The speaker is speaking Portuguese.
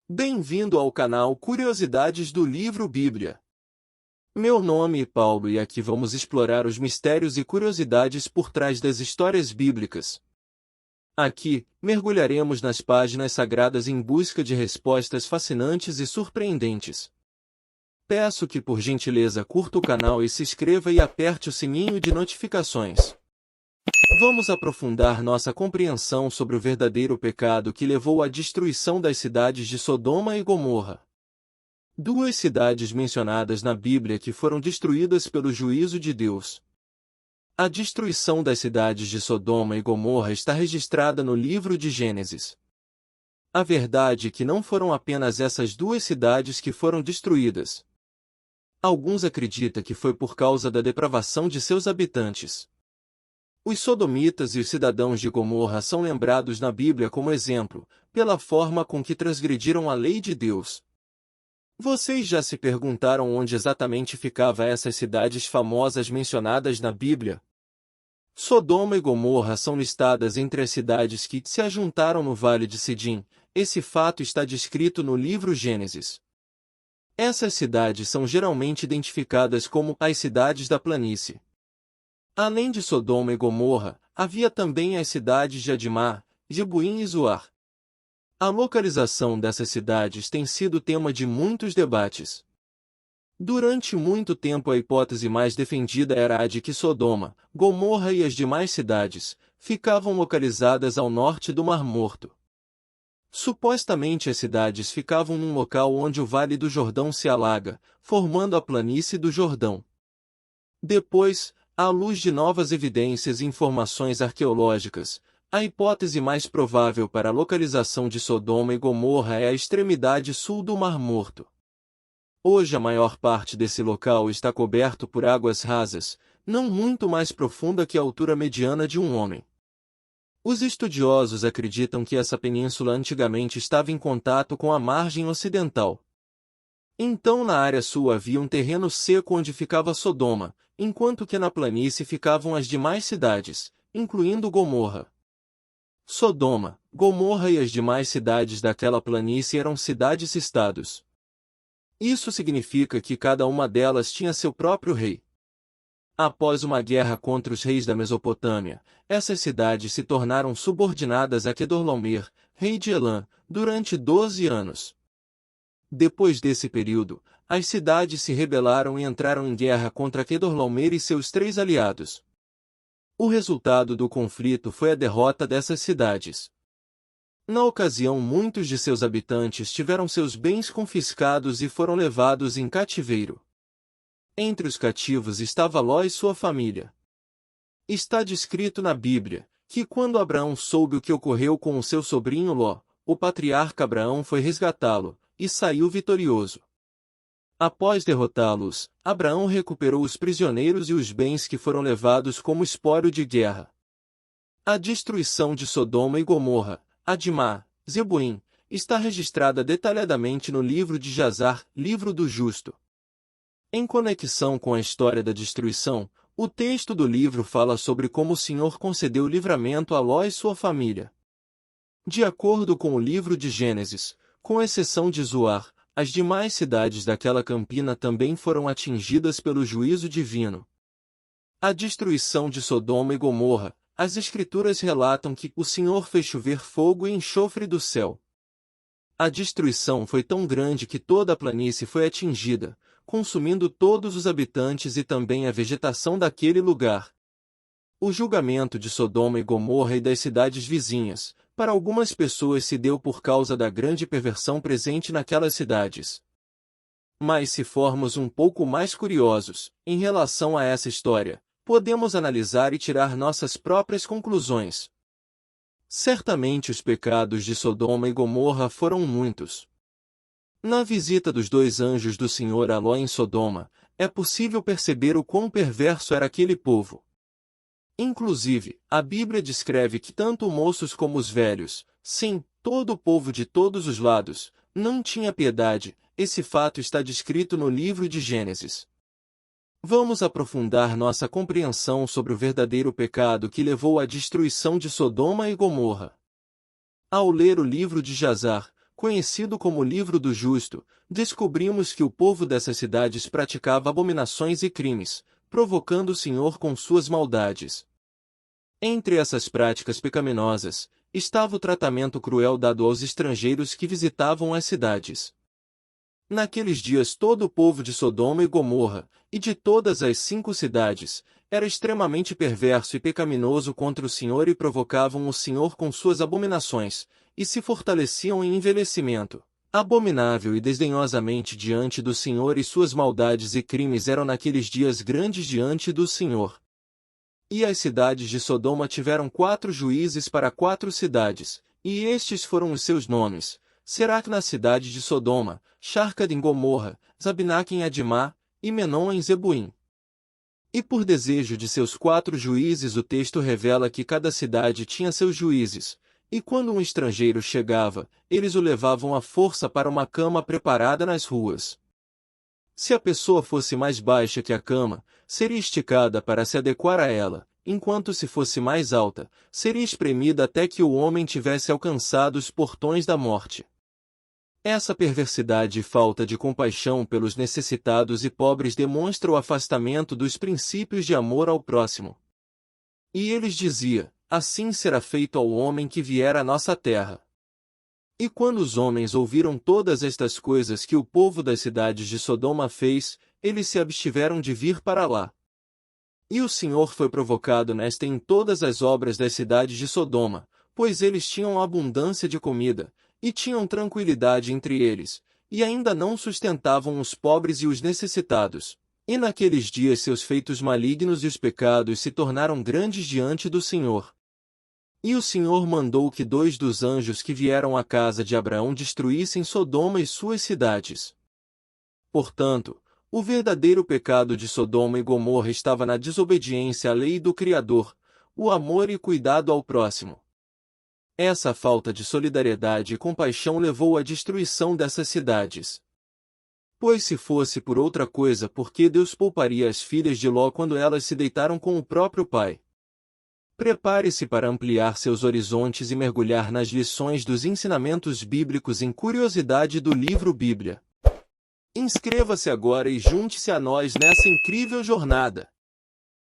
Bem-vindo ao canal Curiosidades do Livro Bíblia. Meu nome é Paulo e aqui vamos explorar os mistérios e curiosidades por trás das histórias bíblicas. Aqui, mergulharemos nas páginas sagradas em busca de respostas fascinantes e surpreendentes. Peço que por gentileza curta o canal e se inscreva e aperte o sininho de notificações. Vamos aprofundar nossa compreensão sobre o verdadeiro pecado que levou à destruição das cidades de Sodoma e Gomorra. Duas cidades mencionadas na Bíblia que foram destruídas pelo juízo de Deus. A destruição das cidades de Sodoma e Gomorra está registrada no livro de Gênesis. A verdade é que não foram apenas essas duas cidades que foram destruídas. Alguns acreditam que foi por causa da depravação de seus habitantes. Os sodomitas e os cidadãos de Gomorra são lembrados na Bíblia como exemplo, pela forma com que transgrediram a lei de Deus. Vocês já se perguntaram onde exatamente ficavam essas cidades famosas mencionadas na Bíblia? Sodoma e Gomorra são listadas entre as cidades que se ajuntaram no Vale de Sidim. Esse fato está descrito no livro Gênesis. Essas cidades são geralmente identificadas como as cidades da planície. Além de Sodoma e Gomorra, havia também as cidades de Admá, Jebuim e Zoar. A localização dessas cidades tem sido tema de muitos debates. Durante muito tempo a hipótese mais defendida era a de que Sodoma, Gomorra e as demais cidades ficavam localizadas ao norte do Mar Morto. Supostamente as cidades ficavam num local onde o Vale do Jordão se alaga, formando a planície do Jordão. Depois, à luz de novas evidências e informações arqueológicas, a hipótese mais provável para a localização de Sodoma e Gomorra é a extremidade sul do Mar Morto. Hoje a maior parte desse local está coberto por águas rasas, não muito mais profunda que a altura mediana de um homem. Os estudiosos acreditam que essa península antigamente estava em contato com a margem ocidental. Então na área sul havia um terreno seco onde ficava Sodoma, enquanto que na planície ficavam as demais cidades, incluindo Gomorra. Sodoma, Gomorra e as demais cidades daquela planície eram cidades-estados. Isso significa que cada uma delas tinha seu próprio rei. Após uma guerra contra os reis da Mesopotâmia, essas cidades se tornaram subordinadas a Quedorlaomer, rei de Elã, durante 12 anos. Depois desse período, as cidades se rebelaram e entraram em guerra contra Quedorlaomer e seus 3 aliados. O resultado do conflito foi a derrota dessas cidades. Na ocasião, muitos de seus habitantes tiveram seus bens confiscados e foram levados em cativeiro. Entre os cativos estava Ló e sua família. Está descrito na Bíblia que quando Abraão soube o que ocorreu com o seu sobrinho Ló, o patriarca Abraão foi resgatá-lo, e saiu vitorioso. Após derrotá-los, Abraão recuperou os prisioneiros e os bens que foram levados como espólio de guerra. A destruição de Sodoma e Gomorra, Admá, Zebuim, está registrada detalhadamente no livro de Jazar, livro do justo. Em conexão com a história da destruição, o texto do livro fala sobre como o Senhor concedeu livramento a Ló e sua família. De acordo com o livro de Gênesis, com exceção de Zoar, as demais cidades daquela campina também foram atingidas pelo juízo divino. A destruição de Sodoma e Gomorra, as Escrituras relatam que o Senhor fez chover fogo e enxofre do céu. A destruição foi tão grande que toda a planície foi atingida, consumindo todos os habitantes e também a vegetação daquele lugar. O julgamento de Sodoma e Gomorra e das cidades vizinhas, para algumas pessoas se deu por causa da grande perversão presente naquelas cidades. Mas se formos um pouco mais curiosos, em relação a essa história, podemos analisar e tirar nossas próprias conclusões. Certamente os pecados de Sodoma e Gomorra foram muitos. Na visita dos 2 anjos do Senhor a Ló em Sodoma, é possível perceber o quão perverso era aquele povo. Inclusive, a Bíblia descreve que tanto moços como os velhos, sim, todo o povo de todos os lados, não tinha piedade. Esse fato está descrito no livro de Gênesis. Vamos aprofundar nossa compreensão sobre o verdadeiro pecado que levou à destruição de Sodoma e Gomorra. Ao ler o livro de Jazar, conhecido como Livro do Justo, descobrimos que o povo dessas cidades praticava abominações e crimes, provocando o Senhor com suas maldades. Entre essas práticas pecaminosas, estava o tratamento cruel dado aos estrangeiros que visitavam as cidades. Naqueles dias todo o povo de Sodoma e Gomorra, e de todas as 5 cidades, era extremamente perverso e pecaminoso contra o Senhor e provocavam o Senhor com suas abominações, e se fortaleciam em envelhecimento. Abominável e desdenhosamente diante do Senhor, e suas maldades e crimes eram naqueles dias grandes diante do Senhor. E as cidades de Sodoma tiveram 4 juízes para 4 cidades, e estes foram os seus nomes: Serac na cidade de Sodoma, Sharcad em Gomorra, Zabinac em Adimá, e Menom em Zebuim. E por desejo de seus 4 juízes o texto revela que cada cidade tinha seus juízes, e quando um estrangeiro chegava, eles o levavam à força para uma cama preparada nas ruas. Se a pessoa fosse mais baixa que a cama, seria esticada para se adequar a ela, enquanto se fosse mais alta, seria espremida até que o homem tivesse alcançado os portões da morte. Essa perversidade e falta de compaixão pelos necessitados e pobres demonstra o afastamento dos princípios de amor ao próximo. E eles diziam: assim será feito ao homem que vier à nossa terra. E quando os homens ouviram todas estas coisas que o povo das cidades de Sodoma fez, eles se abstiveram de vir para lá. E o Senhor foi provocado nesta e em todas as obras das cidades de Sodoma, pois eles tinham abundância de comida, e tinham tranquilidade entre eles, e ainda não sustentavam os pobres e os necessitados. E naqueles dias seus feitos malignos e os pecados se tornaram grandes diante do Senhor. E o Senhor mandou que 2 dos anjos que vieram à casa de Abraão destruíssem Sodoma e suas cidades. Portanto, o verdadeiro pecado de Sodoma e Gomorra estava na desobediência à lei do Criador, o amor e cuidado ao próximo. Essa falta de solidariedade e compaixão levou à destruição dessas cidades. Pois se fosse por outra coisa, por que Deus pouparia as filhas de Ló quando elas se deitaram com o próprio pai? Prepare-se para ampliar seus horizontes e mergulhar nas lições dos ensinamentos bíblicos em Curiosidade do Livro Bíblia. Inscreva-se agora e junte-se a nós nessa incrível jornada.